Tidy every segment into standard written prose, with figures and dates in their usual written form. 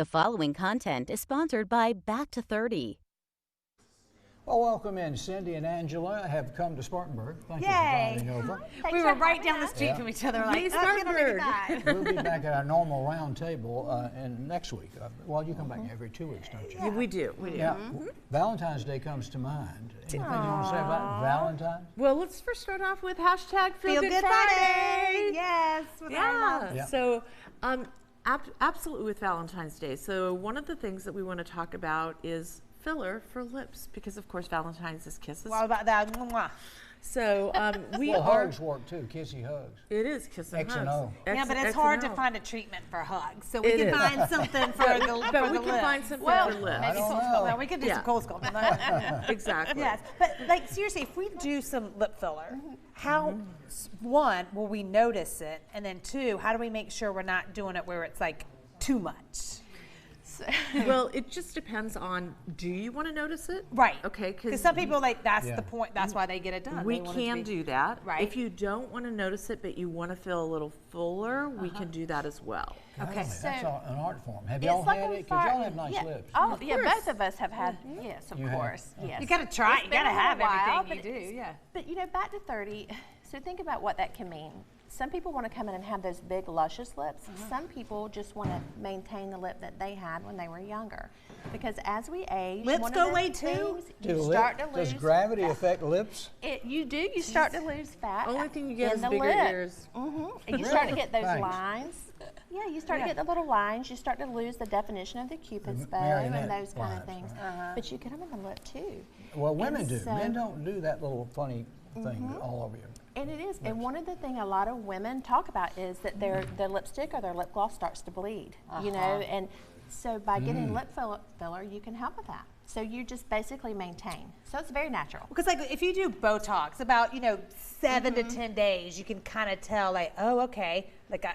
The following content is sponsored by Back to 30. Well, welcome in. Cindy and Angela have come to Spartanburg. Thank you for Yay. driving over. We were right down the street from each other, like, Spartanburg. We'll be back at our normal round table next week. Well, you come back every 2 weeks, don't you? Yeah, we do. Yeah. Valentine's Day comes to mind. Anything you want to say about Valentine? Well, let's first start off with hashtag Feel Good Friday. Yes. With our love. Yeah. So, absolutely with Valentine's Day. So, one of the things that we want to talk about is filler for lips, because of course Valentine's is kisses. What about that? Mwah. So Hugs work too. Kissy hugs. It is kiss and X hugs. and O. Yeah, but it's X hard and to O. find a treatment for hugs. So we It can is. find something for the But we lip. can find something Well, for lips. I maybe don't cold know. skull. Well, we could do Yeah. some cold skull. Exactly. Yes, but like seriously, if we do some lip filler, how one will we notice it, and then two, how do we make sure we're not doing it where it's like too much? Well, it just depends on, do you want to notice it? Right. Okay. Because some people like that's Yeah. the point. That's why they get it done. We They want it to can be- do that. Right. If you don't want to notice it, but you want to feel a little fuller, we can do that as well. Okay, Golly, so that's an art form. Have It's y'all like had a it? Because y'all fire- have nice yeah. lips. Oh, yeah, course. both of us have had, yes, of You have? course, yes. You got to try. It's You been got to a little have while, everything you do. Yeah. But you know, back to 30, so think about what that can mean. Some people want to come in and have those big, luscious lips. Some people just want to maintain the lip that they had when they were younger. Because as we age, Lips one go of the away too? things Do you lip- start to lose. Does gravity affect lips? You do. You start to lose fat. Only thing you get in is the bigger lip. ears. And you start to get those Thanks. lines. Yeah, you start to get the little lines. You start to lose the definition of the Cupid's bow marionette and those kind of lines, things. But you get them in the lip too. Well, women And do. so- Men don't do that little funny thing all over you. And it is. And one of the things a lot of women talk about is that their lipstick or their lip gloss starts to bleed. You know, and so by getting lip filler, you can help with that. So you just basically maintain. So it's very natural. Because like if you do Botox, about 7 to 10 days, you can kind of tell like, oh, okay, like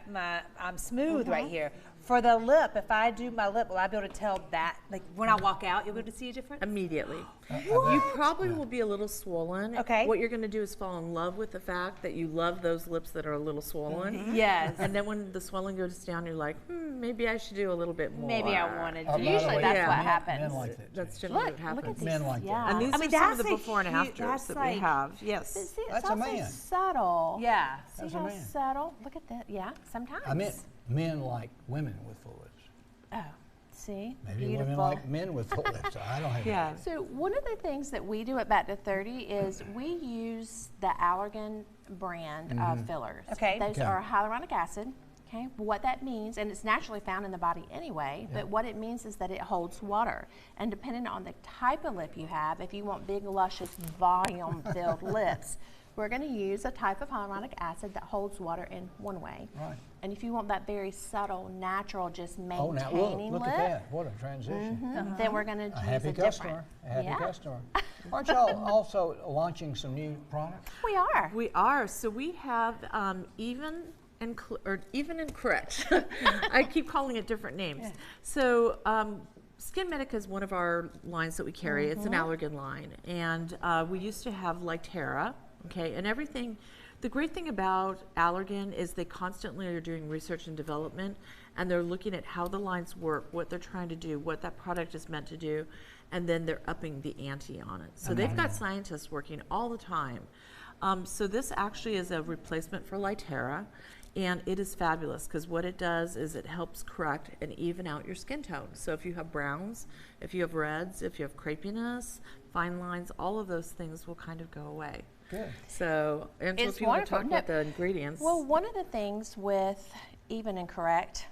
I'm smooth right here. For the lip, if I do my lip, will I be able to tell that? Like when I walk out, you'll be able to see a difference? Immediately. You probably will be a little swollen. Okay. What you're going to do is fall in love with the fact that you love those lips that are a little swollen. Yes. And then when the swelling goes down, you're like, maybe I should do a little bit more. Maybe I wanted to. By the Usually way, that's yeah. what men- happens. Men like that. That's too. generally Look what happens. at these. Men like that. Yeah. And these I mean, are some of that's the a before and huge- afters that's that like- we have. But Yes. see, it's That's a also man. subtle. Yeah. See That's a how man. subtle? Look at that. Yeah, sometimes. I meant men like women with full lips. Oh, see? Maybe Beautiful. women like men with full lips. I don't have Yeah. So one of the things that we do at Back to 30 is we use the Allergan brand of fillers. Okay. Those Okay. are hyaluronic acid. Okay. What that means, and it's naturally found in the body anyway, but what it means is that it holds water. And depending on the type of lip you have, if you want big, luscious, volume-filled lips, we're going to use a type of hyaluronic acid that holds water in one way. Right. And if you want that very subtle, natural, just Oh, maintaining now look lip, at that. What a transition. then we're going to A use happy a customer. different. A happy Yeah. customer. Aren't y'all also launching some new products? We are. We are. So we have even and correct. I keep calling it different names. So Skin Medica is one of our lines that we carry. It's an Allergan line. And we used to have Lytera, okay, and everything. The great thing about Allergan is they constantly are doing research and development, and they're looking at how the lines work, what they're trying to do, what that product is meant to do, and then they're upping the ante on it. So they've got scientists working all the time. So this actually is a replacement for Lytera, and it is fabulous because what it does is it helps correct and even out your skin tone. So if you have browns, if you have reds, if you have crepiness, fine lines, all of those things will kind of go away. Good. So, Angela, It's if you want to wonderful. talk about the ingredients. Well, one of the things with Even and Correct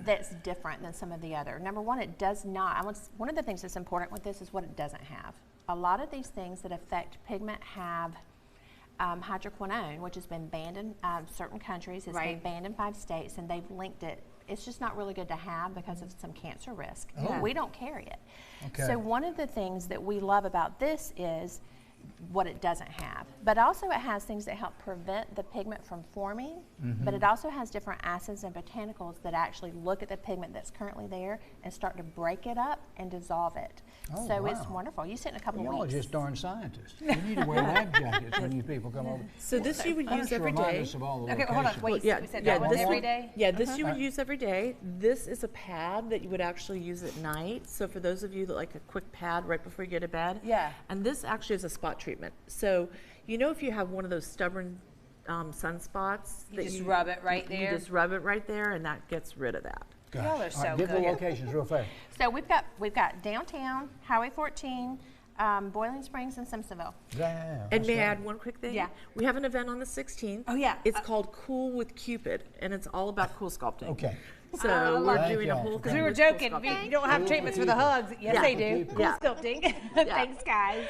that's different than some of the other. Number one, it does not. One of the things that's important with this is what it doesn't have. A lot of these things that affect pigment have hydroquinone, which has been banned in certain countries. It's been banned in 5 states, and they've linked it. It's just not really good to have because of some cancer risk. Oh. We don't carry it. Okay. So one of the things that we love about this is what it doesn't have. But also it has things that help prevent the pigment from forming, but it also has different acids and botanicals that actually look at the pigment that's currently there and start to break it up and dissolve it. Oh, So it's wow. wonderful. Use it in a couple Y'all are weeks. just darn scientists. You need to wear lab jackets when you people come over. So this you would Why use don't you every remind day. us of all the Okay, hold on. locations? Wait, Yeah, we said yeah, that one this every one- day? Yeah, this you would use every day. This is a pad that you would actually use at night. So for those of you that like a quick pad right before you go to bed. Yeah. And this actually is a spot treatment. So you know if you have one of those stubborn sunspots, You just rub it right there? You just rub it right there, and that gets rid of that. Gosh. Y'all are All right, so give the good. locations real fast. So we've got downtown, Highway 14, Boiling Springs, and Simpsonville. Yeah, And that's may I right. add one quick thing? Yeah. We have an event on the 16th. Oh, yeah. It's called Cool with Cupid, and it's all about cool sculpting. Okay. So we're Thank doing a y'all. whole Because thing we were with cool joking. sculpting. You don't have treatments for the hugs. Yes, Yeah. they do. Cool Cool Yeah. sculpting. Thanks, guys.